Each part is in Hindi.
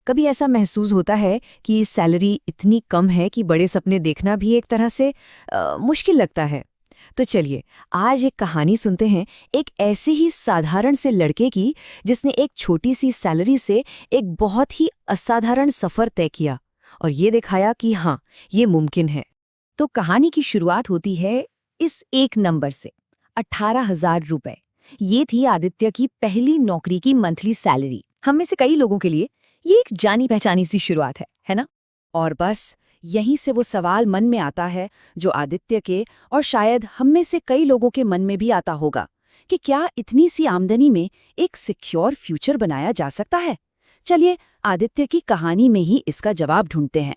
कभी ऐसा महसूस होता है कि सैलरी इतनी कम है कि बड़े सपने देखना भी एक तरह से मुश्किल लगता है। तो चलिए, आज एक कहानी सुनते हैं, एक ऐसे ही साधारण से लड़के की जिसने एक छोटी सी सैलरी से एक बहुत ही असाधारण सफ़र तय किया और ये दिखाया कि हाँ, ये मुमकिन है। तो कहानी की शुरुआत होती है इस एक नंबर से, 18,000 रुपए। ये थी आदित्य की पहली नौकरी की मंथली सैलरी। हम में से कई लोगों के लिए ये एक जानी पहचानी सी शुरुआत है ना? और बस यहीं से वो सवाल मन में आता है जो आदित्य के और शायद हम में से कई लोगों के मन में भी आता होगा कि क्या इतनी सी आमदनी में एक सिक्योर फ्यूचर बनाया जा सकता है? चलिए, आदित्य की कहानी में ही इसका जवाब ढूंढते हैं।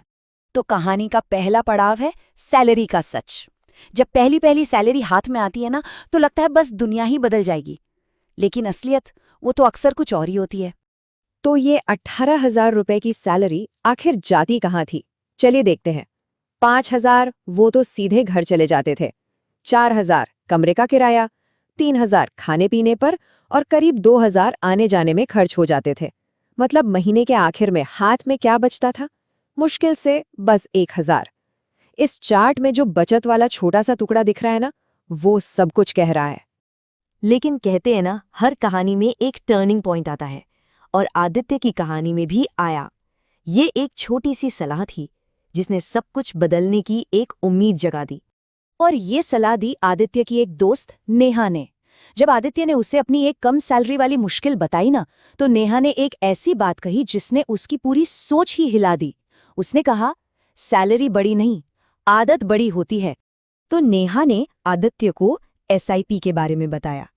तो कहानी का पहला पड़ाव है सैलरी का सच। जब पहली पहली सैलरी हाथ में आती है ना, तो लगता है बस दुनिया ही बदल जाएगी। लेकिन असलियत वो तो अक्सर कुछ और ही होती है। तो ये 18,000 रुपए की सैलरी आखिर जाती कहाँ थी? चलिए देखते हैं। 5,000 वो तो सीधे घर चले जाते थे, 4,000 कमरे का किराया, 3,000 खाने पीने पर और करीब 2,000 आने जाने में खर्च हो जाते थे। मतलब महीने के आखिर में हाथ में क्या बचता था? मुश्किल से बस 1,000। इस चार्ट में जो बचत वाला छोटा सा टुकड़ा दिख रहा है ना, वो सब कुछ कह रहा है। लेकिन कहते हैं ना, हर कहानी में एक टर्निंग पॉइंट आता है, और आदित्य की कहानी में भी आया। ये एक छोटी सी सलाह थी जिसने सब कुछ बदलने की एक उम्मीद जगा दी। और ये सलाह दी आदित्य की एक दोस्त नेहा ने। जब आदित्य ने उसे अपनी एक कम सैलरी वाली मुश्किल बताई ना, तो नेहा ने एक ऐसी बात कही जिसने उसकी पूरी सोच ही हिला दी। उसने कहा, सैलरी बड़ी नहीं, आदत बड़ी होती है। तो नेहा ने आदित्य को एसआईपी के बारे में बताया।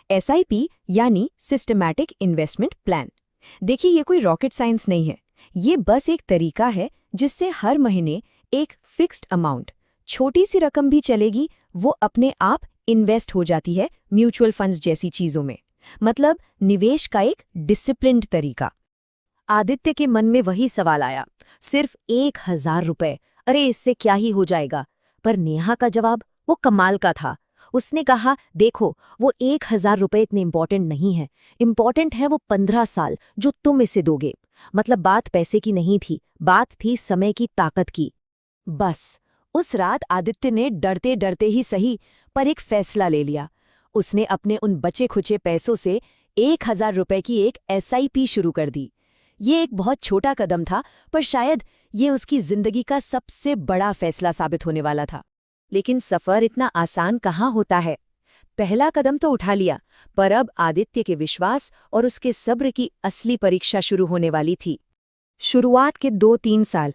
एसआईपी यानी सिस्टमैटिक इन्वेस्टमेंट प्लान। देखिए, ये कोई रॉकेट साइंस नहीं है। ये बस एक तरीका है जिससे हर महीने एक फिक्स्ड अमाउंट, छोटी सी रकम भी चलेगी, वो अपने आप इन्वेस्ट हो जाती है म्यूचुअल फंड्स जैसी चीजों में। मतलब निवेश का एक डिसिप्लिन्ड तरीका। आदित्य के मन में वही सवाल आया, सिर्फ 1,000 रुपए, अरे इससे क्या ही हो जाएगा? पर नेहा का जवाब वो कमाल का था। उसने कहा, देखो, वो 1,000 रुपए इतने इम्पोर्टेंट नहीं है, इम्पोर्टेंट है वो 15 साल जो तुम इसे दोगे। मतलब बात पैसे की नहीं थी, बात थी समय की ताकत की। बस उस रात आदित्य ने डरते डरते ही सही, पर एक फैसला ले लिया। उसने अपने उन बचे खुचे पैसों से 1,000 रुपए की एक एसआईपी शुरू कर दी। ये एक बहुत छोटा कदम था, पर शायद ये उसकी जिंदगी का सबसे बड़ा फैसला साबित होने वाला था। लेकिन सफर इतना आसान कहाँ होता है। पहला कदम तो उठा लिया, पर अब आदित्य के विश्वास और उसके सब्र की असली परीक्षा शुरू होने वाली थी। शुरुआत के 2-3 साल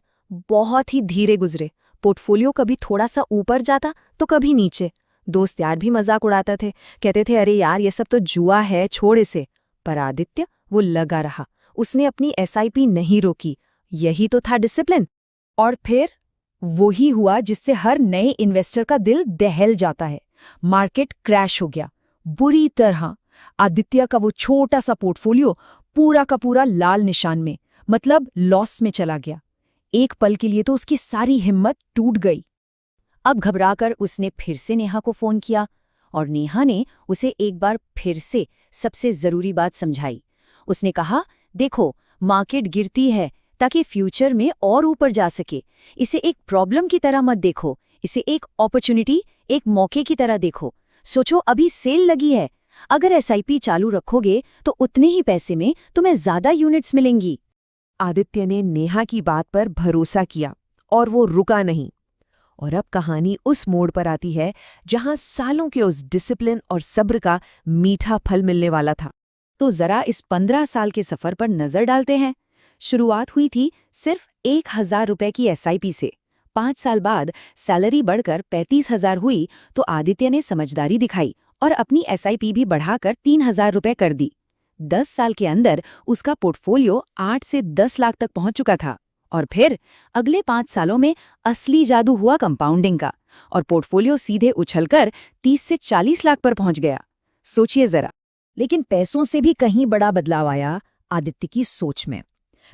बहुत ही धीरे गुजरे। पोर्टफोलियो कभी थोड़ा सा ऊपर जाता तो कभी नीचे। दोस्त यार भी मजाक उड़ाते थे, कहते थे, अरे यार ये सब तो जुआ है, छोड़ इसे। पर आदित्य वो लगा रहा। उसने अपनी एसआईपी नहीं रोकी। यही तो था डिसिप्लिन। और फिर वही हुआ जिससे हर नए इन्वेस्टर का दिल दहल जाता है। मार्केट क्रैश हो गया, बुरी तरह। आदित्य का वो छोटा सा पोर्टफोलियो पूरा का पूरा लाल निशान में, मतलब लॉस में चला गया। एक पल के लिए तो उसकी सारी हिम्मत टूट गई। अब घबराकर उसने फिर से नेहा को फोन किया, और नेहा ने उसे एक बार फिर से सबसे जरूरी बात समझाई। उसने कहा, देखो, मार्केट गिरती है ताकि फ्यूचर में और ऊपर जा सके। इसे एक प्रॉब्लम की तरह मत देखो, इसे एक अपॉर्चुनिटी, एक मौके की तरह देखो। सोचो, अभी सेल लगी है, अगर एसआईपी चालू रखोगे तो उतने ही पैसे में तुम्हें ज्यादा यूनिट्स मिलेंगी। आदित्य ने नेहा की बात पर भरोसा किया और वो रुका नहीं। और अब कहानी उस मोड़ पर आती है जहां सालों के उस डिसिप्लिन और सब्र का मीठा फल मिलने वाला था। तो जरा इस 15 साल के सफर पर नजर डालते हैं। शुरुआत हुई थी सिर्फ 1,000 रुपए की एसआईपी से। 5 साल बाद सैलरी बढ़कर 35,000 हुई तो आदित्य ने समझदारी दिखाई और अपनी एसआईपी भी बढ़ाकर 3,000 रुपए कर दी। 10 साल के अंदर उसका पोर्टफोलियो 8 से 10 लाख तक पहुंच चुका था। और फिर अगले 5 सालों में असली जादू हुआ कंपाउंडिंग का, और पोर्टफोलियो सीधे उछलकर 30 से 40 लाख पर पहुंच गया। सोचिए जरा। लेकिन पैसों से भी कहीं बड़ा बदलाव आया आदित्य की सोच में।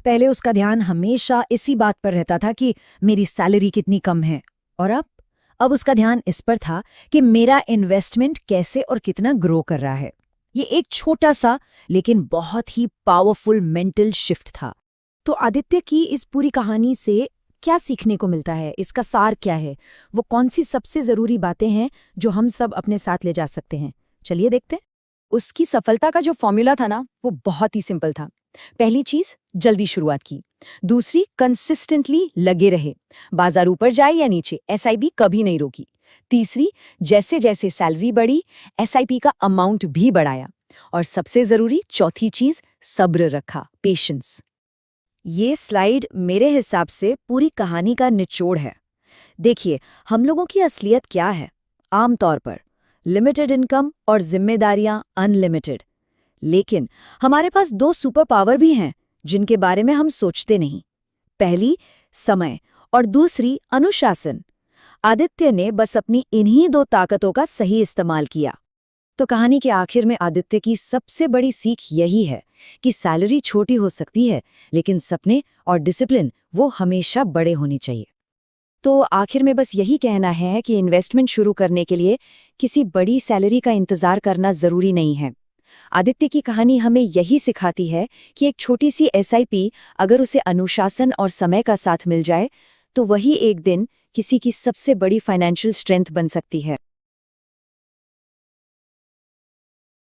पहले उसका ध्यान हमेशा इसी बात पर रहता था कि मेरी सैलरी कितनी कम है, और अब उसका ध्यान इस पर था कि मेरा इन्वेस्टमेंट कैसे और कितना ग्रो कर रहा है। ये एक छोटा सा लेकिन बहुत ही पावरफुल मेंटल शिफ्ट था। तो आदित्य की इस पूरी कहानी से क्या सीखने को मिलता है? इसका सार क्या है? वो कौन सी सबसे ज़रूरी बातें हैं जो हम सब अपने साथ ले जा सकते हैं? चलिए देखते हैं। उसकी सफलता का जो फॉर्मूला था ना, वो बहुत ही सिंपल था। पहली चीज, जल्दी शुरुआत की। दूसरी, कंसिस्टेंटली लगे रहे। बाजार ऊपर जाए या नीचे, एसआईपी कभी नहीं रोकी। तीसरी, जैसे जैसे सैलरी बढ़ी, एसआईपी का अमाउंट भी बढ़ाया। और सबसे जरूरी चौथी चीज, सब्र रखा, पेशेंस। ये स्लाइड मेरे हिसाब से पूरी कहानी का निचोड़ है। देखिए, हम लोगों की असलियत क्या है? आमतौर पर लिमिटेड इनकम और जिम्मेदारियां अनलिमिटेड। लेकिन हमारे पास दो सुपर पावर भी हैं जिनके बारे में हम सोचते नहीं। पहली, समय, और दूसरी, अनुशासन। आदित्य ने बस अपनी इन्हीं दो ताकतों का सही इस्तेमाल किया। तो कहानी के आखिर में आदित्य की सबसे बड़ी सीख यही है कि सैलरी छोटी हो सकती है, लेकिन सपने और डिसिप्लिन वो हमेशा बड़े होने चाहिए। तो आखिर में बस यही कहना है कि इन्वेस्टमेंट शुरू करने के लिए किसी बड़ी सैलरी का इंतजार करना जरूरी नहीं है। आदित्य की कहानी हमें यही सिखाती है कि एक छोटी सी एसआईपी अगर उसे अनुशासन और समय का साथ मिल जाए, तो वही एक दिन किसी की सबसे बड़ी फाइनेंशियल स्ट्रेंथ बन सकती है।